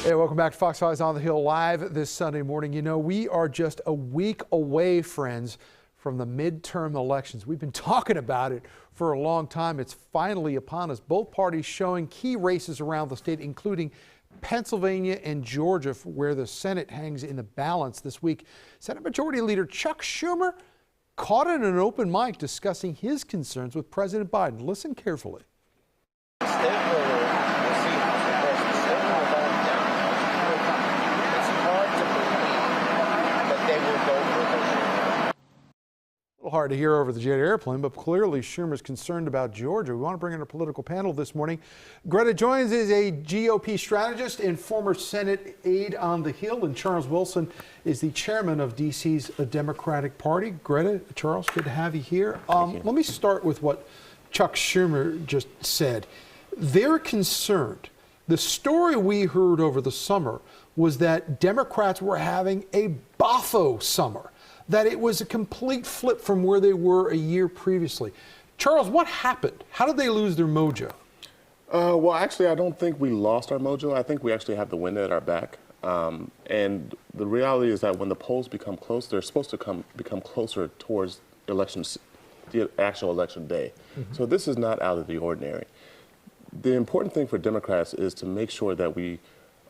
Hey, welcome back to Fox Eyes on the Hill live this Sunday morning. You know, we are just a week away, friends, from the midterm elections. We've been talking about it for a long time. It's finally upon us. Both parties showing key races around the state, including Pennsylvania and Georgia, where the Senate hangs in the balance this week. Senate Majority Leader Chuck Schumer caught in an open mic discussing his concerns with President Biden. Listen carefully. A little hard to hear over the jet airplane, but clearly Schumer's concerned about Georgia. We want to bring in a political panel this morning. Greta Joynes is a GOP strategist and former Senate aide on the Hill, and Charles Wilson is the chairman of D.C.'s Democratic Party. Greta, Charles, good to have you here. Let me start with what Chuck Schumer just said. They're concerned. The story we heard over the summer was that Democrats were having a boffo summer, that it was a complete flip from where they were a year previously. Charles, what happened? How did they lose their mojo? Well, actually, I don't think we lost our mojo. I think we actually have the wind at our back. And the reality is that when the polls become close, they're supposed to become closer towards elections, the actual election day. So this is not out of the ordinary. The important thing for Democrats is to make sure that we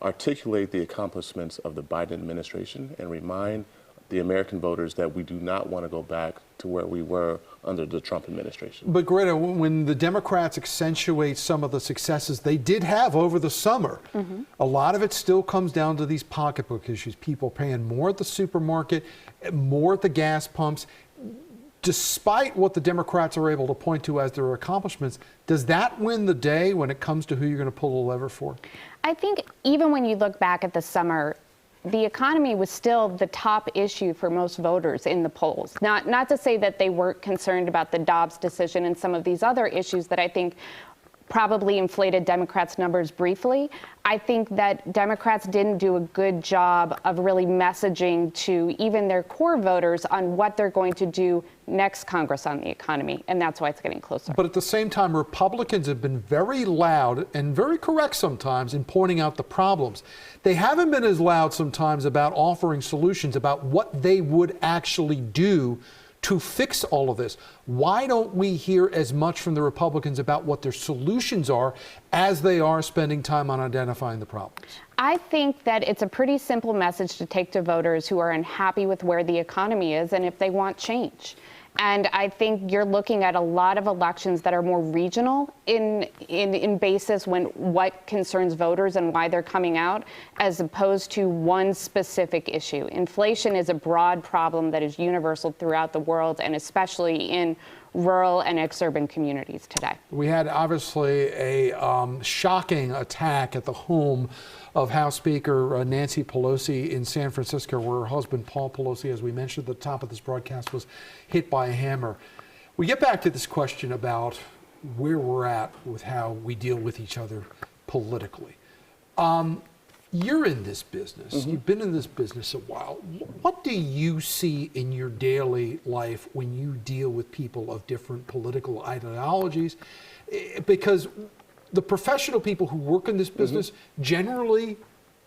articulate the accomplishments of the Biden administration and remind the American voters that we do not want to go back to where we were under the Trump administration. But Greta, when the Democrats accentuate some of the successes they did have over the summer, a lot of it still comes down to these pocketbook issues. People paying more at the supermarket, more at the gas pumps. Despite what the Democrats are able to point to as their accomplishments, does that win the day when it comes to who you're going to pull the lever for? I think even when you look back at the summer, the economy was still the top issue for most voters in the polls. Not to say that they weren't concerned about the Dobbs decision and some of these other issues that I think probably inflated Democrats' numbers briefly. I think that Democrats didn't do a good job of really messaging to even their core voters on what they're going to do next Congress on the economy, and that's why it's getting closer. But at the same time, Republicans have been very loud and very correct sometimes in pointing out the problems. They haven't been as loud sometimes about offering solutions about what they would actually do to fix all of this. Why don't we hear as much from the Republicans about what their solutions are as they are spending time on identifying the problems? I think that it's a pretty simple message to take to voters who are unhappy with where the economy is and if they want change. And I think you're looking at a lot of elections that are more regional in basis when what concerns voters and why they're coming out, as opposed to one specific issue. Inflation is a broad problem that is universal throughout the world, and especially in rural and exurban communities today. We had obviously a shocking attack at the home of House Speaker Nancy Pelosi in San Francisco, where her husband Paul Pelosi, as we mentioned at the top of this broadcast, was hit by a hammer. We get back to this question about where we're at with how we deal with each other politically. You're in this business. You've been in this business a while. What do you see in your daily life when you deal with people of different political ideologies? Because the professional people who work in this business generally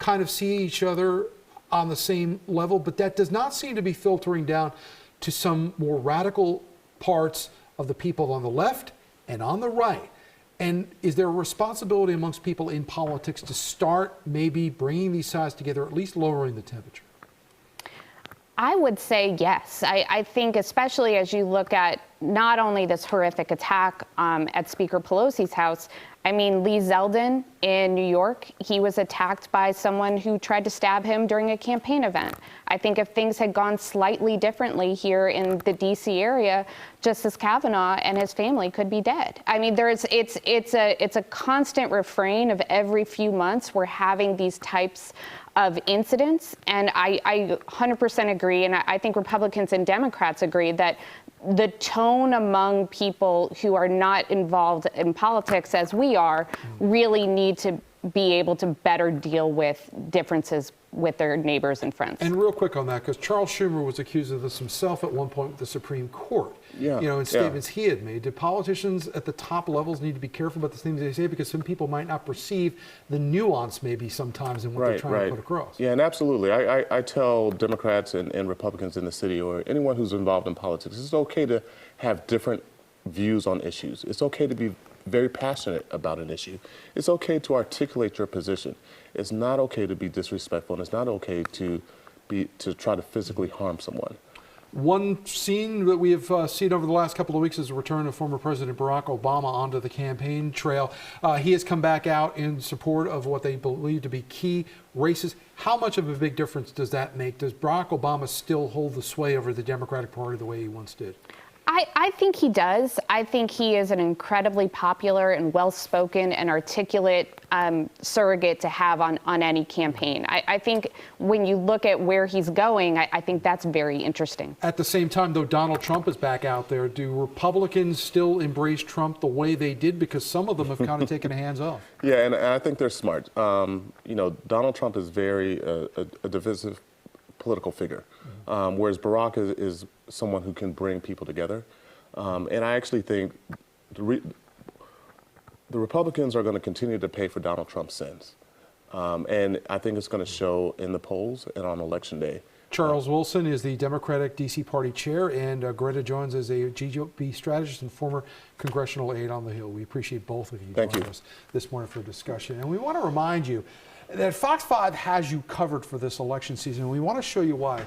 kind of see each other on the same level, but that does not seem to be filtering down to some more radical parts of the people on the left and on the right. And is there a responsibility amongst people in politics to start maybe bringing these sides together, at least lowering the temperature? I would say yes. I think especially as you look at not only this horrific attack at Speaker Pelosi's house. I mean, Lee Zeldin in New York, he was attacked by someone who tried to stab him during a campaign event. I think if things had gone slightly differently here in the D.C. area, Justice Kavanaugh and his family could be dead. I mean, it's a constant refrain of every few months we're having these types of incidents, and I 100% agree, and I think Republicans and Democrats agree that the tone among people who are not involved in politics as we are really need to be able to better deal with differences with their neighbors and friends. And real quick on that, because Charles Schumer was accused of this himself at one point with the Supreme Court. Yeah, in statements he had made. Do politicians at the top levels need to be careful about the things they say, because some people might not perceive the nuance maybe sometimes in what they're trying to put across? Yeah, and absolutely. I tell Democrats and Republicans in the city, or anyone who's involved in politics, it's okay to have different views on issues. It's okay to be very passionate about an issue. It's okay to articulate your position. It's not okay to be disrespectful, and it's not okay to try to physically harm someone. One scene that we have seen over the last couple of weeks is the return of former President Barack Obama onto the campaign trail. He has come back out in support of what they believe to be key races. How much of a big difference does that make? Does Barack Obama still hold the sway over the Democratic Party the way he once did? I think he does. I think he is an incredibly popular and well-spoken and articulate surrogate to have on any campaign. I think when you look at where he's going, I think that's very interesting. At the same time, though, Donald Trump is back out there. Do Republicans still embrace Trump the way they did? Because some of them have kind of taken hands off. Yeah, and I think they're smart. Donald Trump is very a divisive political figure, whereas Barack is someone who can bring people together. And I actually think the Republicans are going to continue to pay for Donald Trump's sins. And I think it's going to show in the polls and on Election Day. Charles Wilson is the Democratic D.C. Party chair, and Greta Joynes is a GOP strategist and former congressional aide on the Hill. We appreciate both of you joining us this morning for a discussion. And we want to remind you that Fox 5 has you covered for this election season. We want to show you why.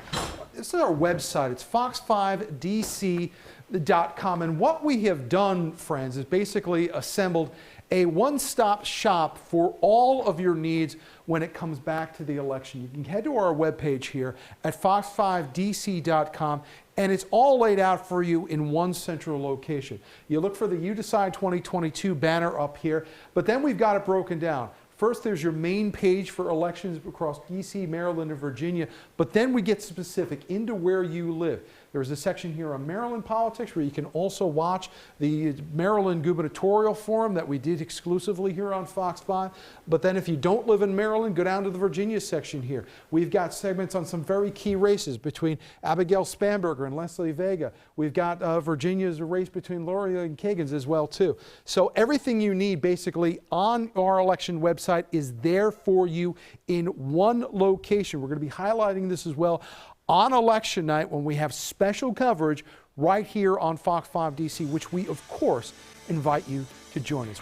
This is our website. It's fox5dc.com. And what we have done, friends, is basically assembled a one-stop shop for all of your needs when it comes back to the election. You can head to our webpage here at fox5dc.com, and it's all laid out for you in one central location. You look for the You Decide 2022 banner up here, but then we've got it broken down. First, there's your main page for elections across D.C., Maryland, and Virginia, but then we get specific into where you live. There's a section here on Maryland politics where you can also watch the Maryland gubernatorial forum that we did exclusively here on Fox 5. But then if you don't live in Maryland, go down to the Virginia section here. We've got segments on some very key races between Abigail Spanberger and Leslie Vega. We've got Virginia's race between Lori and Kagan's as well, too. So everything you need basically on our election website is there for you in one location. We're going to be highlighting this as well on election night when we have special coverage right here on Fox 5 DC, which we, of course, invite you to join us.